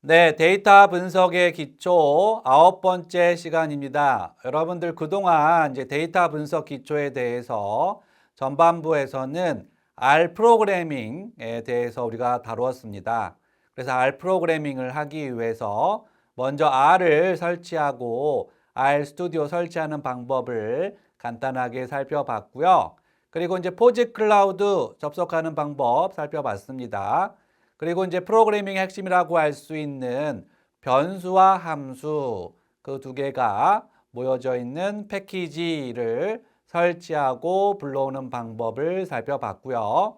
네, 데이터 분석의 기초 9번째 시간입니다. 여러분들 그동안 이제 데이터 분석 기초에 대해서 전반부에서는 R 프로그래밍에 대해서 우리가 다루었습니다. 그래서 R 프로그래밍을 하기 위해서 먼저 R을 설치하고 R 스튜디오 설치하는 방법을 간단하게 살펴봤고요. 그리고 이제 포즈 클라우드 접속하는 방법 살펴봤습니다. 그리고 이제 프로그래밍의 핵심이라고 할 수 있는 변수와 함수 그 두 개가 모여져 있는 패키지를 설치하고 불러오는 방법을 살펴봤고요.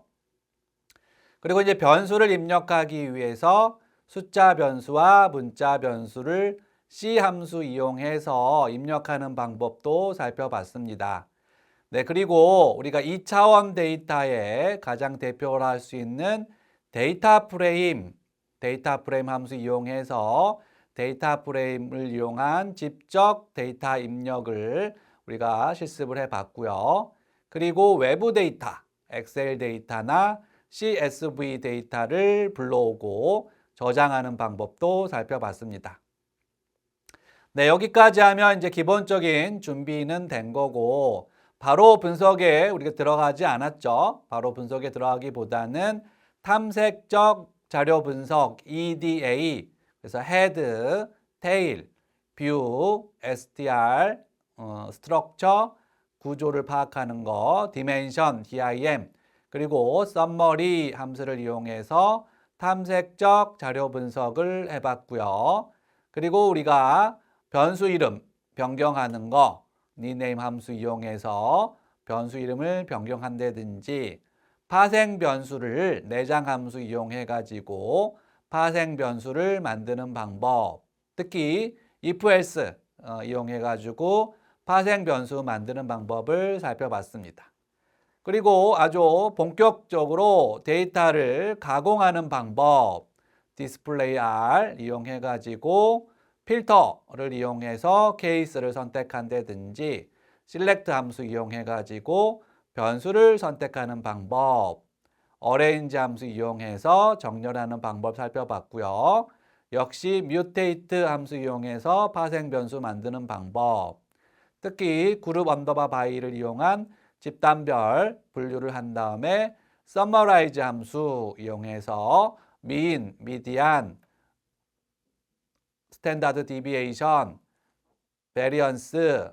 그리고 이제 변수를 입력하기 위해서 숫자 변수와 문자 변수를 C 함수 이용해서 입력하는 방법도 살펴봤습니다. 네, 그리고 우리가 2차원 데이터에 가장 대표로 할 수 있는 데이터 프레임 함수 이용해서 데이터 프레임을 이용한 직접 데이터 입력을 우리가 실습을 해봤고요. 그리고 외부 데이터, 엑셀 데이터나 CSV 데이터를 불러오고 저장하는 방법도 살펴봤습니다. 네, 여기까지 하면 이제 기본적인 준비는 된 거고 바로 분석에 우리가 들어가지 않았죠. 바로 분석에 들어가기보다는 탐색적 자료 분석 EDA 그래서 헤드, 테일, 뷰, STR, 스트럭처, 구조를 파악하는 거, 디멘션, DIM 그리고 썸머리 함수를 이용해서 탐색적 자료 분석을 해봤고요. 그리고 우리가 변수 이름 변경하는 거 rename 함수 이용해서 변수 이름을 변경한다든지 파생 변수를 내장 함수 이용해 가지고 파생 변수를 만드는 방법 특히 if else 이용해 가지고 파생 변수 만드는 방법을 살펴봤습니다. 그리고 아주 본격적으로 데이터를 가공하는 방법 디스플레이 R 이용해 가지고 필터를 이용해서 케이스를 선택한다든지 select 함수 이용해 가지고 변수를 선택하는 방법 arrange 함수 이용해서 정렬하는 방법 살펴봤고요. 역시 mutate 함수 이용해서 파생 변수 만드는 방법 특히 그룹 언더바 바이를 이용한 집단별 분류를 한 다음에 summarize 함수 이용해서 mean, median, 스탠다드 디비에이션, 베리언스,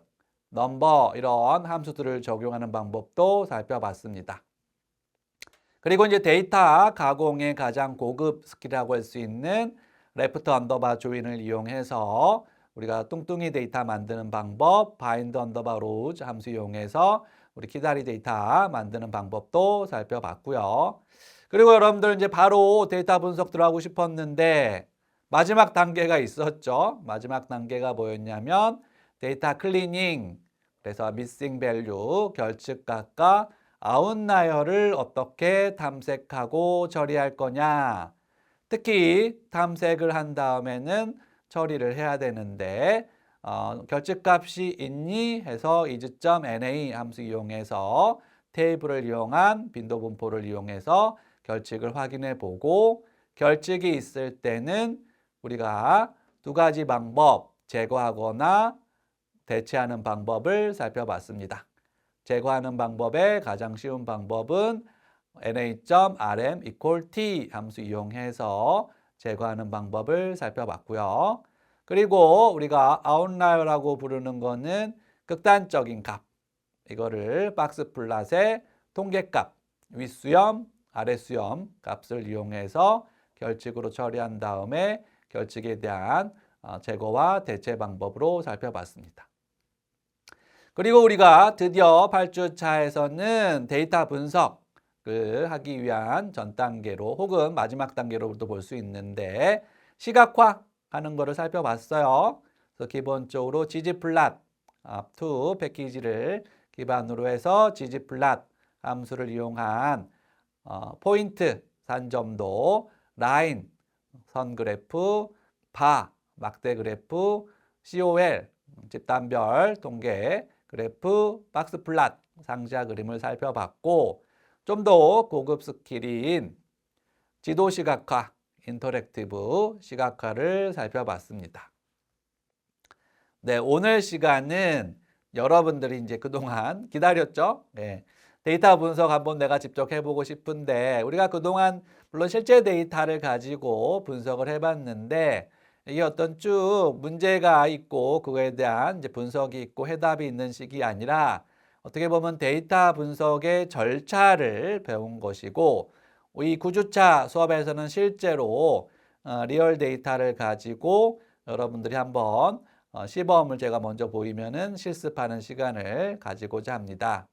넘버 이런 함수들을 적용하는 방법도 살펴봤습니다. 그리고 이제 데이터 가공의 가장 고급 스킬이라고 할 수 있는 레프트 언더바 조인을 이용해서 우리가 뚱뚱이 데이터 만드는 방법, 바인드 언더바 로우즈 함수 이용해서 우리 키다리 데이터 만드는 방법도 살펴봤고요. 그리고 여러분들 이제 바로 데이터 분석 들어가고 싶었는데 마지막 단계가 있었죠. 마지막 단계가 뭐였냐면 데이터 클리닝, 그래서 미싱 밸류, 결측각과 아웃라이어를 어떻게 탐색하고 처리할 거냐. 특히 탐색을 한 다음에는 처리를 해야 되는데 결측값이 있니 해서 is.na 함수 이용해서 테이블을 이용한 빈도 분포를 이용해서 결측을 확인해 보고 결측이 있을 때는 우리가 두 가지 방법 제거하거나 대체하는 방법을 살펴봤습니다. 제거하는 방법의 가장 쉬운 방법은 na.rm equal t 함수 이용해서 제거하는 방법을 살펴봤고요. 그리고 우리가 아웃라이어라고 부르는 거는 극단적인 값. 이거를 박스 플랫의 통계값, 윗수염, 아랫수염 값을 이용해서 결측으로 처리한 다음에 결측에 대한 제거와 대체 방법으로 살펴봤습니다. 그리고 우리가 드디어 8주차에서는 데이터 분석을 하기 위한 전 단계로 혹은 마지막 단계로도 볼 수 있는데 시각화하는 것을 살펴봤어요. 그래서 기본적으로 ggplot up2 패키지를 기반으로 해서 ggplot 함수를 이용한 포인트, 산점도, 라인, 선 그래프, 바, 막대 그래프, COL, 집단별 통계 그래프, 박스 플랫, 상자 그림을 살펴봤고 좀 더 고급 스킬인 지도 시각화 인터랙티브 시각화를 살펴봤습니다. 네, 오늘 시간은 여러분들이 이제 그동안 기다렸죠? 네, 데이터 분석 한번 내가 직접 해보고 싶은데 우리가 그동안 물론 실제 데이터를 가지고 분석을 해봤는데 이게 어떤 쭉 문제가 있고 그거에 대한 이제 분석이 있고 해답이 있는 식이 아니라 어떻게 보면 데이터 분석의 절차를 배운 것이고 이 9주차 수업에서는 실제로 리얼 데이터를 가지고 여러분들이 한번 시범을 제가 먼저 보이면은 실습하는 시간을 가지고자 합니다.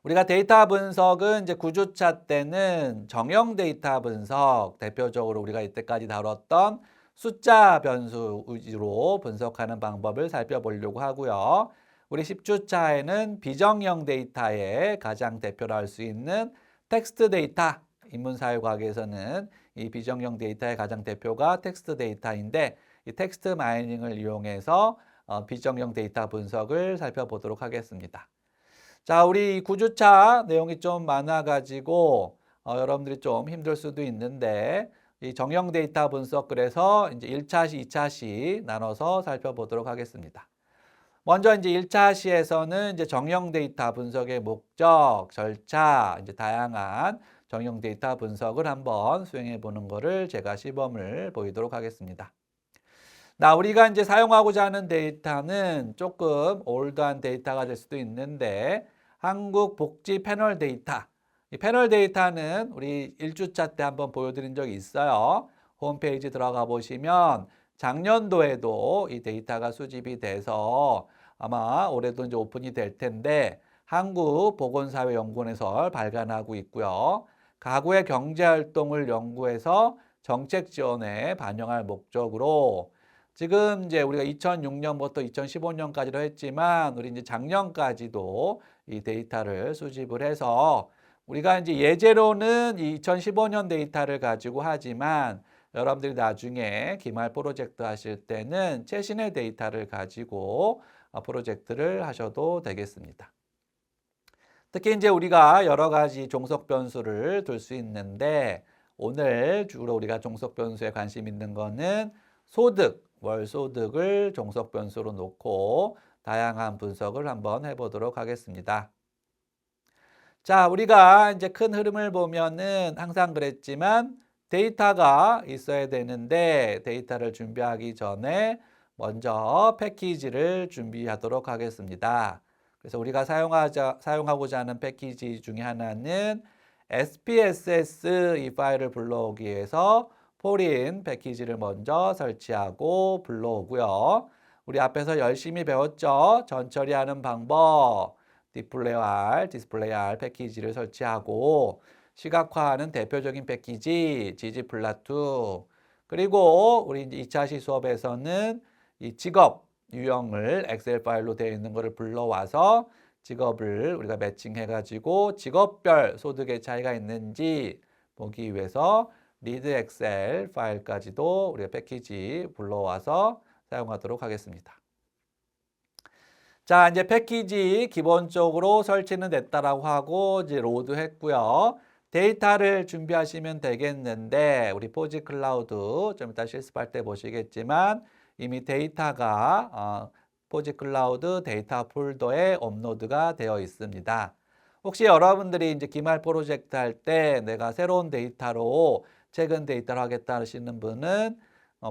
우리가 데이터 분석은 이제 9주차 때는 정형 데이터 분석, 대표적으로 우리가 이때까지 다뤘던 숫자 변수 위주로 분석하는 방법을 살펴보려고 하고요. 우리 10주차에는 비정형 데이터의 가장 대표로 할 수 있는 텍스트 데이터, 인문사회과학에서는 이 비정형 데이터의 가장 대표가 텍스트 데이터인데 이 텍스트 마이닝을 이용해서 비정형 데이터 분석을 살펴보도록 하겠습니다. 자, 우리 9주차 내용이 좀 많아가지고 여러분들이 좀 힘들 수도 있는데 이 정형 데이터 분석 그래서 이제 1차시, 2차시 나눠서 살펴보도록 하겠습니다. 먼저 이제 1차 시에서는 이제 정형 데이터 분석의 목적, 절차, 이제 다양한 정형 데이터 분석을 한번 수행해 보는 거를 제가 시범을 보이도록 하겠습니다. 우리가 이제 사용하고자 하는 데이터는 조금 올드한 데이터가 될 수도 있는데 한국 복지 패널 데이터. 이 패널 데이터는 우리 1주차 때 한번 보여드린 적이 있어요. 홈페이지 들어가 보시면 작년도에도 이 데이터가 수집이 돼서 아마 올해도 이제 오픈이 될 텐데 한국보건사회연구원에서 발간하고 있고요. 가구의 경제활동을 연구해서 정책 지원에 반영할 목적으로 지금 이제 우리가 2006년부터 2015년까지로 했지만 우리 이제 작년까지도 이 데이터를 수집을 해서 우리가 이제 예제로는 2015년 데이터를 가지고 하지만 여러분들이 나중에 기말 프로젝트 하실 때는 최신의 데이터를 가지고 프로젝트를 하셔도 되겠습니다. 특히 이제 우리가 여러 가지 종속 변수를 둘 수 있는데 오늘 주로 우리가 종속 변수에 관심 있는 거는 소득, 월소득을 종속 변수로 놓고 다양한 분석을 한번 해보도록 하겠습니다. 자, 우리가 이제 큰 흐름을 보면은 항상 그랬지만 데이터가 있어야 되는데 데이터를 준비하기 전에 먼저 패키지를 준비하도록 하겠습니다. 그래서 우리가 사용하고자 하는 패키지 중에 하나는 SPSS 이 파일을 불러오기 위해서 포린 패키지를 먼저 설치하고 불러오고요. 우리 앞에서 열심히 배웠죠? 전처리하는 방법. 디스플레이 R 패키지를 설치하고 시각화하는 대표적인 패키지 ggplot2 그리고 우리 이제 2차시 수업에서는 이 직업 유형을 엑셀 파일로 되어 있는 것을 불러와서 직업을 우리가 매칭해 가지고 직업별 소득의 차이가 있는지 보기 위해서 리드 엑셀 파일까지도 우리가 패키지 불러와서 사용하도록 하겠습니다. 자, 이제 패키지 기본적으로 설치는 됐다라고 하고 이제 로드 했고요. 데이터를 준비하시면 되겠는데 우리 포지 클라우드 좀 이따 실습할 때 보시겠지만 이미 데이터가 포지 클라우드 데이터 폴더에 업로드가 되어 있습니다. 혹시 여러분들이 이제 기말 프로젝트 할 때 내가 새로운 데이터로 최근 데이터를 하겠다 하시는 분은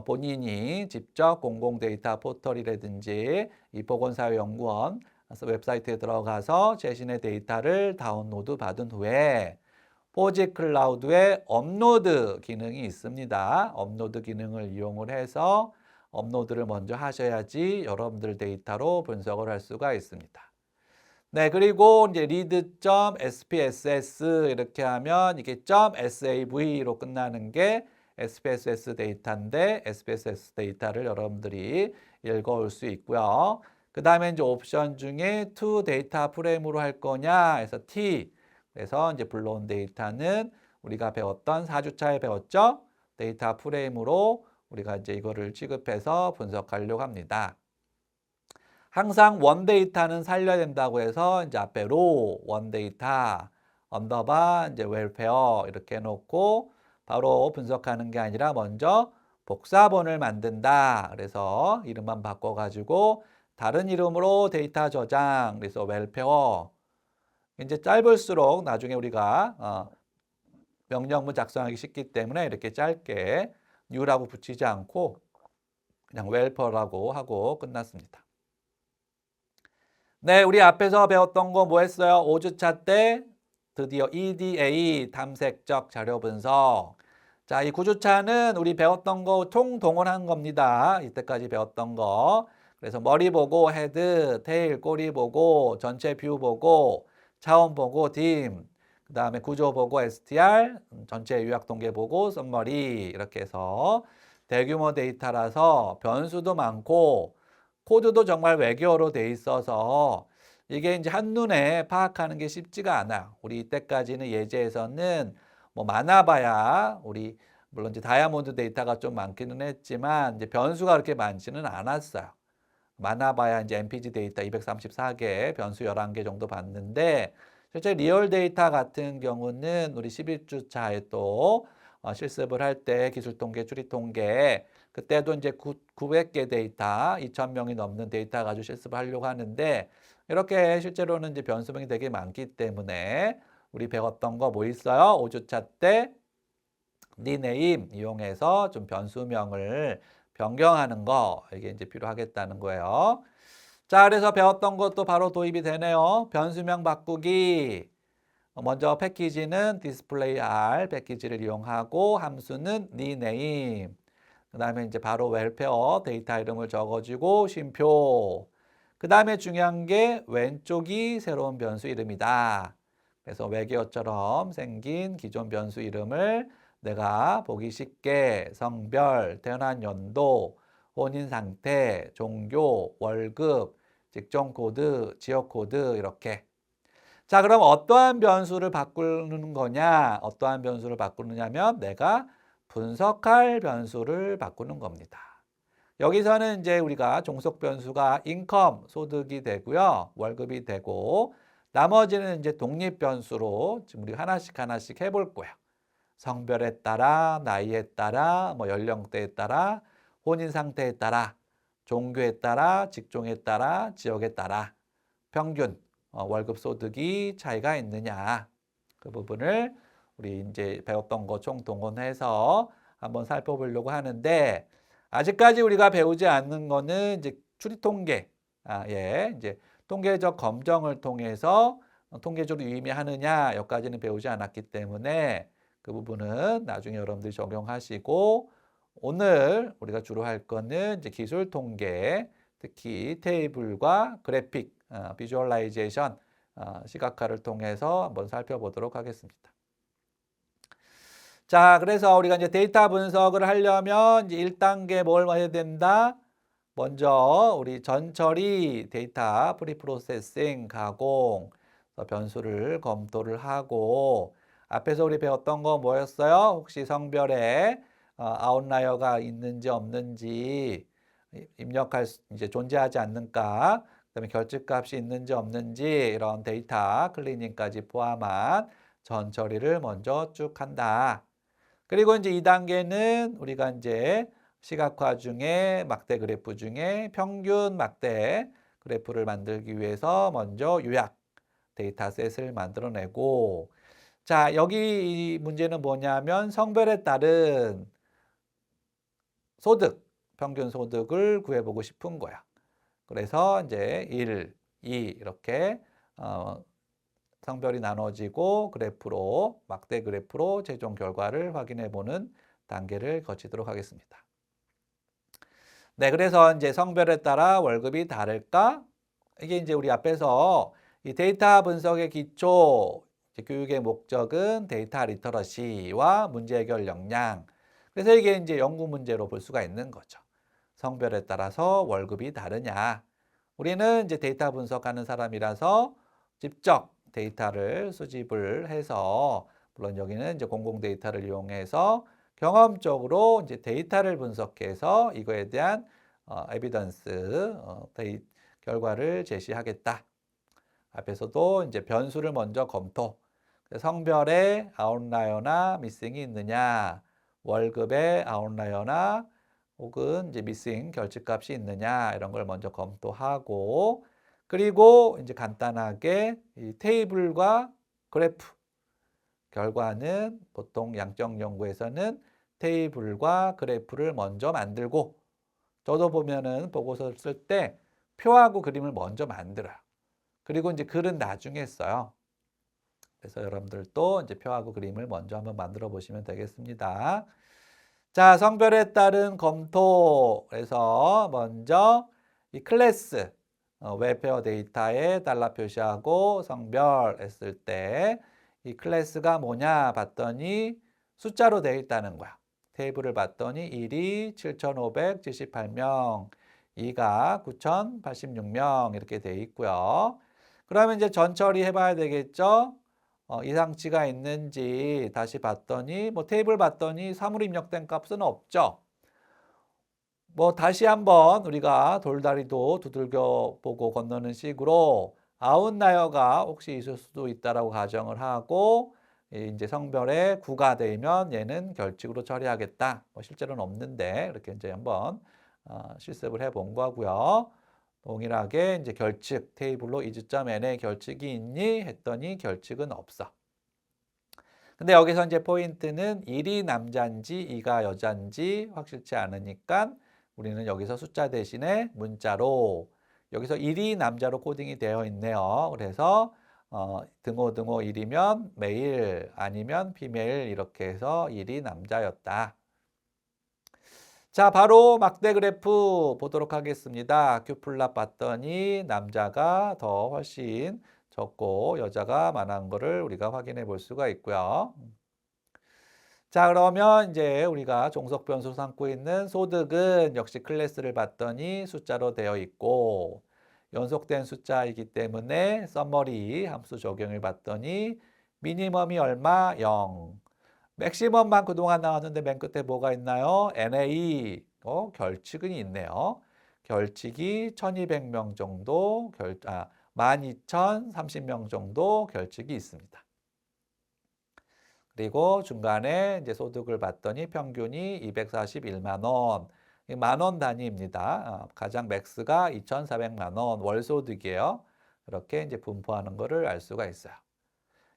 본인이 직접 공공 데이터 포털이라든지 이 보건사회연구원 웹사이트에 들어가서 최신의 데이터를 다운로드 받은 후에 포지 클라우드에 업로드 기능이 있습니다. 업로드 기능을 이용을 해서 업로드를 먼저 하셔야지 여러분들 데이터로 분석을 할 수가 있습니다. 네, 그리고 이제 read.spss 이렇게 하면 이게 .sav로 끝나는 게 SPSS 데이터인데 SPSS 데이터를 여러분들이 읽어올 수 있고요. 그 다음에 이제 옵션 중에 to 데이터 프레임으로 할 거냐 해서 T 그래서 이제 불러온 데이터는 우리가 배웠던 4주차에 배웠죠. 데이터 프레임으로 우리가 이제 이거를 취급해서 분석하려고 합니다. 항상 원 데이터는 살려야 된다고 해서 이제 앞에 로 원 데이터 언더바 이제 웰페어 이렇게 해놓고 바로 분석하는 게 아니라 먼저 복사본을 만든다. 그래서 이름만 바꿔가지고 다른 이름으로 데이터 저장. 그래서 웰페어. 이제 짧을수록 나중에 우리가 명령문 작성하기 쉽기 때문에 이렇게 짧게 new라고 붙이지 않고 그냥 웰페어라고 하고 끝났습니다. 네, 우리 앞에서 배웠던 거 뭐 했어요? 5주차 때 드디어 EDA 탐색적 자료 분석. 자, 이 9주차는 우리 배웠던 거 총동원한 겁니다. 이때까지 배웠던 거. 그래서 머리 보고 헤드, 테일, 꼬리 보고 전체 뷰 보고 차원 보고 딤. 그다음에 구조 보고 STR, 전체 요약 통계 보고 썸머리 이렇게 해서 대규모 데이터라서 변수도 많고 코드도 정말 외계어로 돼 있어서 이게 이제 한눈에 파악하는 게 쉽지가 않아요. 우리 이때까지는 예제에서는 뭐 많아봐야 우리 물론 이제 다이아몬드 데이터가 좀 많기는 했지만 이제 변수가 그렇게 많지는 않았어요. 많아봐야 이제 MPG 데이터 234개, 변수 11개 정도 봤는데 실제 리얼 데이터 같은 경우는 우리 11주차에 또 실습을 할 때 기술 통계, 추리 통계 그때도 이제 900개 데이터, 2,000명이 넘는 데이터 가지고 실습을 하려고 하는데 이렇게 실제로는 이제 변수명이 되게 많기 때문에 우리 배웠던 거 뭐 있어요? 5주차 때 리네임 이용해서 좀 변수명을 변경하는 거 이게 이제 필요하겠다는 거예요. 자, 그래서 배웠던 것도 바로 도입이 되네요. 변수명 바꾸기. 먼저 패키지는 display R 패키지를 이용하고 함수는 rename. 그다음에 이제 바로 웰페어 데이터 이름을 적어주고 쉼표. 그다음에 중요한 게 왼쪽이 새로운 변수 이름이다. 그래서 외계어처럼 생긴 기존 변수 이름을 내가 보기 쉽게 성별, 태어난 연도, 혼인 상태, 종교, 월급, 직종 코드, 지역 코드 이렇게. 자, 그럼 어떠한 변수를 바꾸는 거냐? 어떠한 변수를 바꾸느냐면 내가 분석할 변수를 바꾸는 겁니다. 여기서는 이제 우리가 종속 변수가 인컴, 소득이 되고요. 월급이 되고 나머지는 이제 독립 변수로 지금 우리 하나씩 하나씩 해볼 거야. 성별에 따라, 나이에 따라, 뭐 연령대에 따라, 혼인 상태에 따라, 종교에 따라, 직종에 따라, 지역에 따라 평균 월급 소득이 차이가 있느냐 그 부분을 우리 이제 배웠던 거 총동원해서 한번 살펴보려고 하는데 아직까지 우리가 배우지 않는 거는 이제 추리 통계, 예, 이제 통계적 검정을 통해서 통계적으로 유의미하느냐 여기까지는 배우지 않았기 때문에 그 부분은 나중에 여러분들이 적용하시고 오늘 우리가 주로 할 거는 이제 기술 통계, 특히 테이블과 그래픽, 비주얼라이제이션, 시각화를 통해서 한번 살펴보도록 하겠습니다. 자, 그래서 우리가 이제 데이터 분석을 하려면 이제 1단계 뭘 해야 된다? 먼저 우리 전처리 데이터 프리프로세싱 가공 변수를 검토를 하고 앞에서 우리 배웠던 거 뭐였어요? 혹시 성별에 아웃라이어가 있는지 없는지 입력할 이제 존재하지 않는가? 그다음에 결집값이 있는지 없는지 이런 데이터 클리닝까지 포함한 전처리를 먼저 쭉 한다. 그리고 이제 2단계는 우리가 이제 시각화 중에 막대 그래프 중에 평균 막대 그래프를 만들기 위해서 먼저 요약 데이터셋을 만들어내고 자, 여기 이 문제는 뭐냐면 성별에 따른 소득, 평균 소득을 구해보고 싶은 거야. 그래서 이제 1, 2 이렇게 성별이 나눠지고 그래프로 막대 그래프로 최종 결과를 확인해 보는 단계를 거치도록 하겠습니다. 네, 그래서 이제 성별에 따라 월급이 다를까? 이게 이제 우리 앞에서 이 데이터 분석의 기초, 교육의 목적은 데이터 리터러시와 문제 해결 역량. 그래서 이게 이제 연구 문제로 볼 수가 있는 거죠. 성별에 따라서 월급이 다르냐? 우리는 이제 데이터 분석하는 사람이라서 직접 데이터를 수집을 해서 물론 여기는 이제 공공 데이터를 이용해서 경험적으로 이제 데이터를 분석해서 이거에 대한 에비던스 결과를 제시하겠다. 앞에서도 이제 변수를 먼저 검토. 성별에 아웃라이어나 미싱이 있느냐, 월급에 아웃라이어나 혹은 이제 미싱 결집값이 있느냐 이런 걸 먼저 검토하고 그리고 이제 간단하게 이 테이블과 그래프 결과는 보통 양적 연구에서는 테이블과 그래프를 먼저 만들고 저도 보면은 보고서를 쓸 때 표하고 그림을 먼저 만들어요. 그리고 이제 글은 나중에 써요. 그래서 여러분들도 이제 표하고 그림을 먼저 한번 만들어 보시면 되겠습니다. 자, 성별에 따른 검토. 그래서 먼저 이 클래스, 웰페어 데이터에 달러 표시하고 성별 했을 때 이 클래스가 뭐냐 봤더니 숫자로 되어 있다는 거야. 테이블을 봤더니 1이 7,578명, 2가 9,086명 이렇게 되어 있고요. 그러면 이제 전처리 해봐야 되겠죠? 이상치가 있는지 다시 봤더니 뭐 테이블 봤더니 사물 입력된 값은 없죠. 뭐 다시 한번 우리가 돌다리도 두들겨 보고 건너는 식으로 아웃라이어가 혹시 있을 수도 있다라고 가정을 하고 이제 성별에 9가 되면 얘는 결칙으로 처리하겠다. 뭐 실제로는 없는데 이렇게 이제 한번 실습을 해본 거고요. 동일하게 이제 결칙 테이블로 is.n에 결칙이 있니 했더니 결칙은 없어. 근데 여기서 이제 포인트는 1이 남자인지 2가 여자인지 확실치 않으니까 우리는 여기서 숫자 대신에 문자로 여기서 1이 남자로 코딩이 되어 있네요. 그래서 등호 1이면 메일 아니면 피메일 이렇게 해서 1이 남자였다. 자, 바로 막대 그래프 보도록 하겠습니다. 큐플랍 봤더니 남자가 더 훨씬 적고 여자가 많은 거를 우리가 확인해 볼 수가 있고요. 자, 그러면 이제 우리가 종속 변수 삼고 있는 소득은 역시 클래스를 봤더니 숫자로 되어 있고 연속된 숫자이기 때문에 서머리 함수 적용을 봤더니 미니멈이 얼마? 0. 맥시멈만 그동안 나왔는데 맨 끝에 뭐가 있나요? NA. 결칙은 있네요. 결칙이 1200명 정도, 12,030명 정도 결칙이 있습니다. 그리고 중간에 이제 소득을 봤더니 평균이 241만 원. 만원 단위입니다. 가장 맥스가 2,400만 원 월소득이에요. 이렇게 이제 분포하는 거를 알 수가 있어요.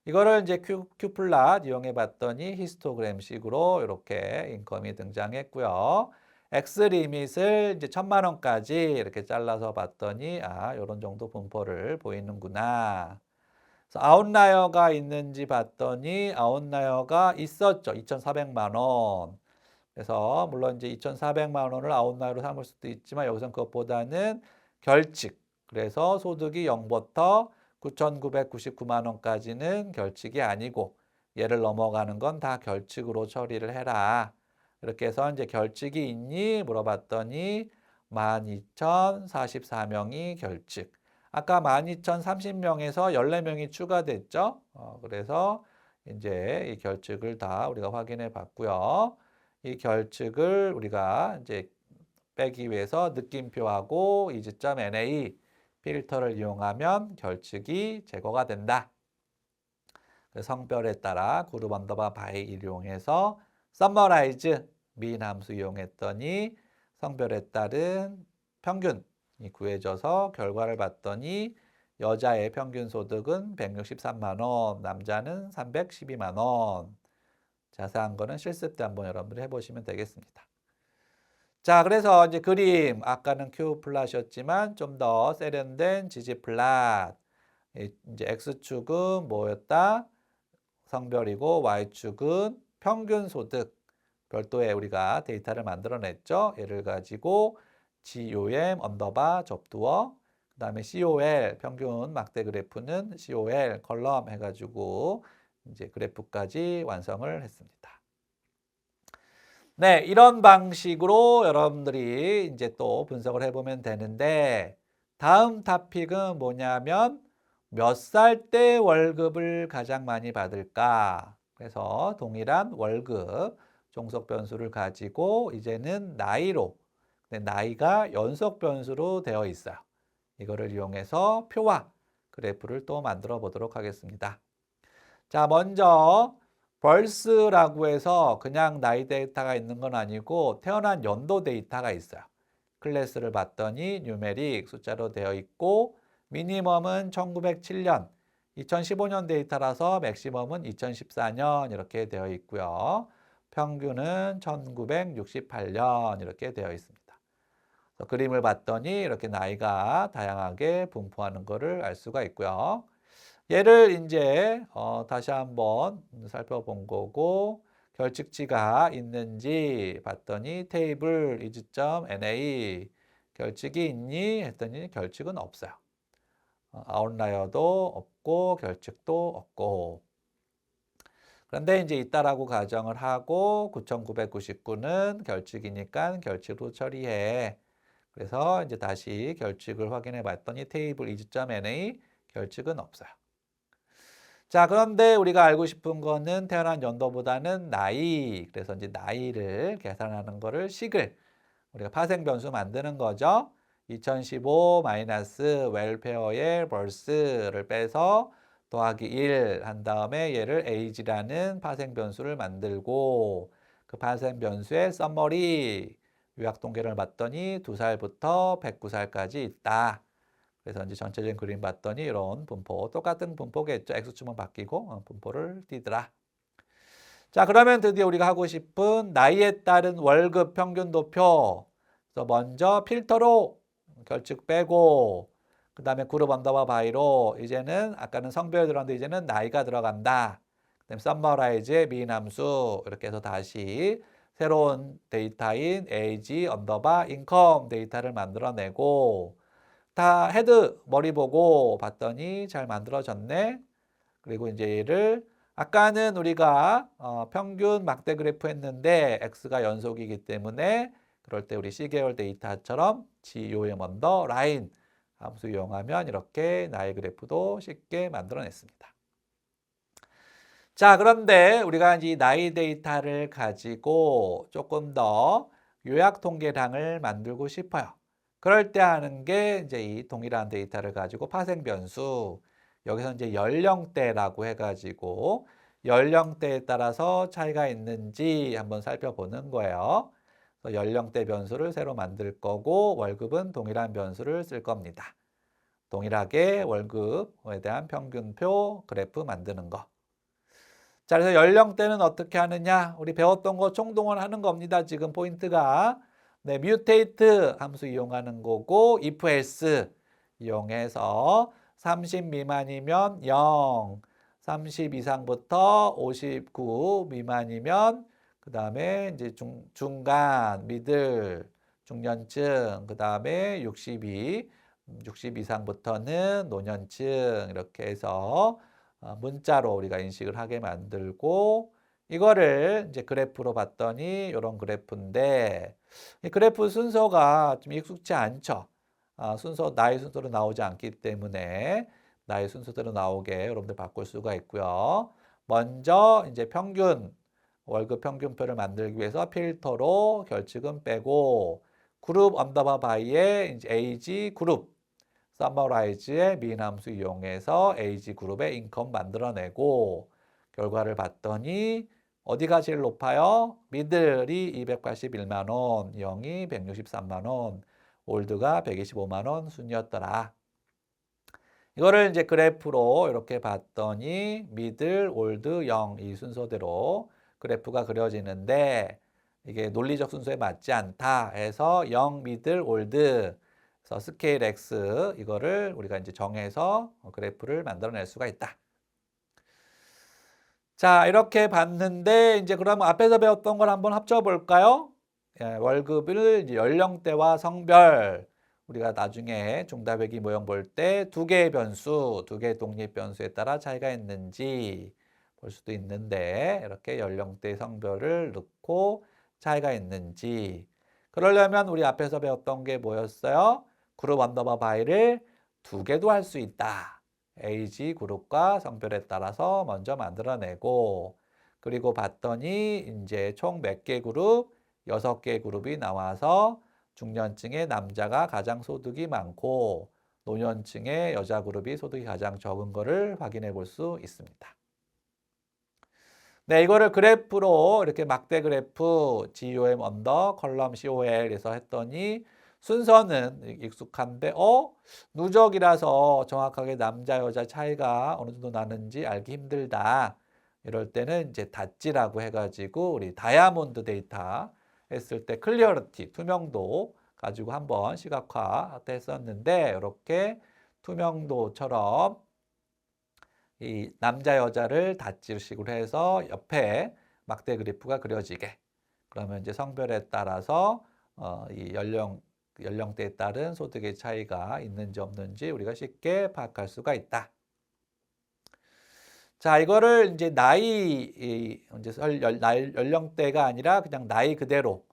이거를 이제 큐플랏 이용해 봤더니 히스토그램식으로 이렇게 인컴이 등장했고요. X 리밋을 이제 1,000만 원까지 이렇게 잘라서 봤더니 이런 정도 분포를 보이는구나. 그래서 아웃라이어가 있는지 봤더니 아웃라이어가 있었죠. 2,400만 원. 그래서 물론 이제 2,400만 원을 아웃라이어로 삼을 수도 있지만 여기서는 그것보다는 결칙. 그래서 소득이 0부터 9,999만 원까지는 결칙이 아니고 얘를 넘어가는 건 다 결칙으로 처리를 해라. 이렇게 해서 이제 결칙이 있니 물어봤더니 12,044명이 결칙. 아까 12,030명에서 14명이 추가됐죠. 그래서 이제 이 결칙을 다 우리가 확인해 봤고요. 이 결칙을 우리가 이제 빼기 위해서 느낌표하고 is.na 필터를 이용하면 결칙이 제거가 된다. 성별에 따라 그룹 언더바 바이를 이용해서 summarize min 함수 이용했더니 성별에 따른 평균이 구해져서 결과를 봤더니 여자의 평균 소득은 163만 원, 남자는 312만 원. 자세한 거는 실습 때 한번 여러분들이 해보시면 되겠습니다. 자, 그래서 이제 그림 아까는 큐 플랫이었지만 좀 더 세련된 지지 플랫. 이제 x축은 뭐였다? 성별이고 y축은 평균 소득. 별도의 우리가 데이터를 만들어냈죠. 얘를 가지고 GOM 언더바 접두어 그다음에 COL 평균 막대 그래프는 COL 컬럼 해가지고 이제 그래프까지 완성을 했습니다. 네, 이런 방식으로 여러분들이 이제 또 분석을 해보면 되는데 다음 토픽은 뭐냐면 몇 살 때 월급을 가장 많이 받을까? 그래서 동일한 월급 종속 변수를 가지고 이제는 나이로 근데 나이가 연속 변수로 되어 있어요. 이거를 이용해서 표와 그래프를 또 만들어 보도록 하겠습니다. 자, 먼저 birth라고 해서 그냥 나이 데이터가 있는 건 아니고 태어난 연도 데이터가 있어요. 클래스를 봤더니 뉴메릭 숫자로 되어 있고 미니멈은 1907년, 2015년 데이터라서 맥시멈은 2014년 이렇게 되어 있고요. 평균은 1968년 이렇게 되어 있습니다. 그래서 그림을 봤더니 이렇게 나이가 다양하게 분포하는 것을 알 수가 있고요. 얘를 이제 다시 한번 살펴본 거고 결칙지가 있는지 봤더니 테이블 is.na 결칙이 있니 했더니 결칙은 없어요. 아웃라이어도 없고 결칙도 없고. 그런데 이제 있다라고 가정을 하고 9,999는 결칙이니까 결칙으로 처리해. 그래서 이제 다시 결칙을 확인해 봤더니 테이블 is.na 결칙은 없어요. 자, 그런데 우리가 알고 싶은 거는 태어난 연도보다는 나이. 그래서 이제 나이를 계산하는 거를 식을 우리가 파생 변수 만드는 거죠. 2015 마이너스 웰페어의 birth를 빼서 더하기 1 한 다음에 얘를 age라는 파생 변수를 만들고 그 파생 변수의 summary 요약 통계를 봤더니 2살부터 109살까지 있다. 그래서 이제 전체적인 그림 봤더니 이런 분포, 똑같은 분포겠죠. X축만 바뀌고 분포를 띄더라. 자, 그러면 드디어 우리가 하고 싶은 나이에 따른 월급 평균 도표. 그래서 먼저 필터로 결칙 빼고 그 다음에 그룹 언더바 바이로 이제는 아까는 성별 들어갔는데 이제는 나이가 들어간다. 그다음에 썸머라이즈의 미인함수 이렇게 해서 다시 새로운 데이터인 age 언더바 인컴 데이터를 만들어내고 다 헤드 머리 보고 봤더니 잘 만들어졌네. 그리고 이제 얘를 아까는 우리가 평균 막대 그래프 했는데 x가 연속이기 때문에 그럴 때 우리 C계열 데이터처럼 GOM 언더 라인 함수 이용하면 이렇게 나의 그래프도 쉽게 만들어냈습니다. 자, 그런데 우리가 이 나이 데이터를 가지고 조금 더 요약 통계량을 만들고 싶어요. 그럴 때 하는 게 이제 이 동일한 데이터를 가지고 파생 변수 여기서 이제 연령대라고 해가지고 연령대에 따라서 차이가 있는지 한번 살펴보는 거예요. 그래서 연령대 변수를 새로 만들 거고 월급은 동일한 변수를 쓸 겁니다. 동일하게 월급에 대한 평균표 그래프 만드는 거. 자, 그래서 연령대는 어떻게 하느냐? 우리 배웠던 거 총동원하는 겁니다. 지금 포인트가. 네, mutate 함수 이용하는 거고 if else 이용해서 30 미만이면 0, 30 이상부터 59 미만이면 그 다음에 이제 중간, 미들, 중년층, 그 다음에 60 이상부터는 노년층 이렇게 해서 문자로 우리가 인식을 하게 만들고 이거를 이제 그래프로 봤더니 이런 그래프인데 이 그래프 순서가 좀 익숙치 않죠. 나이 순서로 나오지 않기 때문에 나이 순서대로 나오게 여러분들 바꿀 수가 있고요. 먼저 이제 월급 평균표를 만들기 위해서 필터로 결칙은 빼고 그룹 언더바 바이에 이제 age 그룹 서머라이즈의 미인함수 이용해서 age 그룹의 인컴 만들어내고 결과를 봤더니 어디가 제일 높아요? 미들이 281만 원, 0이 163만 원, 올드가 125만 원 순이었더라. 이거를 이제 그래프로 이렇게 봤더니 미들, 올드, 0 이 순서대로 그래프가 그려지는데 이게 논리적 순서에 맞지 않다 해서 0 미들, 올드 그래서 스케일 X 이거를 우리가 이제 정해서 그래프를 만들어낼 수가 있다. 자, 이렇게 봤는데 이제 그러면 앞에서 배웠던 걸 한번 합쳐 볼까요? 예, 월급을 이제 연령대와 성별 우리가 나중에 중답외기 모형 볼 때 두 개의 변수, 두 개의 독립 변수에 따라 차이가 있는지 볼 수도 있는데 이렇게 연령대, 성별을 넣고 차이가 있는지 그러려면 우리 앞에서 배웠던 게 뭐였어요? 그룹 언더바 바이를 두 개도 할 수 있다. age 그룹과 성별에 따라서 먼저 만들어내고 그리고 봤더니 이제 총 몇 개 그룹? 6개 그룹이 나와서 중년층의 남자가 가장 소득이 많고 노년층의 여자 그룹이 소득이 가장 적은 것을 확인해 볼 수 있습니다. 네, 이거를 그래프로 이렇게 막대 그래프 GOM 언더 컬럼 COL 에서 했더니 순서는 익숙한데 누적이라서 정확하게 남자 여자 차이가 어느 정도 나는지 알기 힘들다. 이럴 때는 이제 닷지라고 해가지고 우리 다이아몬드 데이터 했을 때 클리어리티 투명도 가지고 한번 시각화 했었는데 이렇게 투명도처럼 이 남자 여자를 닷지식으로 해서 옆에 막대 그래프가 그려지게. 그러면 이제 성별에 따라서 이 연령대에 따른 소득의 차이가 있는지 없는지 우리가 쉽게 파악할 수가 있다. 자, 이거를 이제 이제 연령대가 아니라 그냥 나이 그대로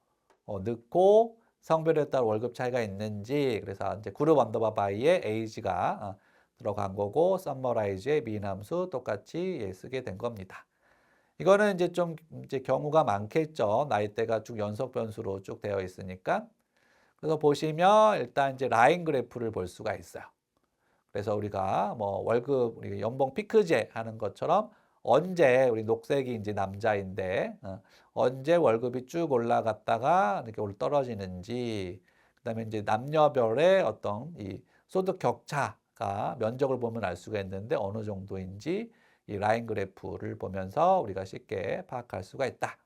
넣고 성별에 따라 월급 차이가 있는지, 그래서 이제 그룹 언더바 바이에 에이지가 들어간 거고, 서머라이즈의 미인함수 똑같이 쓰게 된 겁니다. 이거는 이제 좀 이제 경우가 많겠죠. 나이대가 쭉 연속 변수로 쭉 되어 있으니까. 그래서 보시면 일단 이제 라인 그래프를 볼 수가 있어요. 그래서 우리가 뭐 월급, 우리 연봉 피크제 하는 것처럼 언제 우리 녹색이 이제 남자인데 언제 월급이 쭉 올라갔다가 이렇게 떨어지는지, 그다음에 이제 남녀별의 어떤 이 소득 격차가 면적을 보면 알 수가 있는데 어느 정도인지 이 라인 그래프를 보면서 우리가 쉽게 파악할 수가 있다.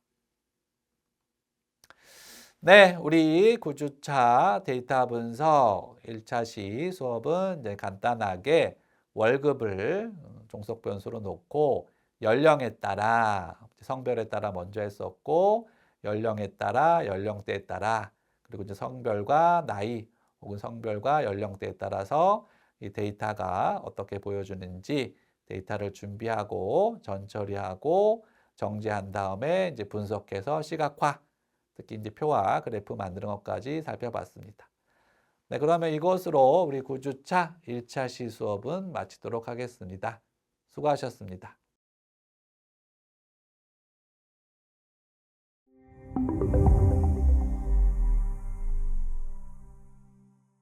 네, 우리 9주차 데이터 분석 1차 시 수업은 이제 간단하게 월급을 종속 변수로 놓고 연령에 따라, 성별에 따라 먼저 했었고, 연령에 따라, 연령대에 따라, 그리고 이제 성별과 나이 혹은 성별과 연령대에 따라서 이 데이터가 어떻게 보여주는지 데이터를 준비하고 전처리하고 정제한 다음에 이제 분석해서 시각화, 특히 이제 표와 그래프 만드는 것까지 살펴봤습니다. 네, 그러면 이것으로 우리 9주차 1차 시 수업은 마치도록 하겠습니다. 수고하셨습니다.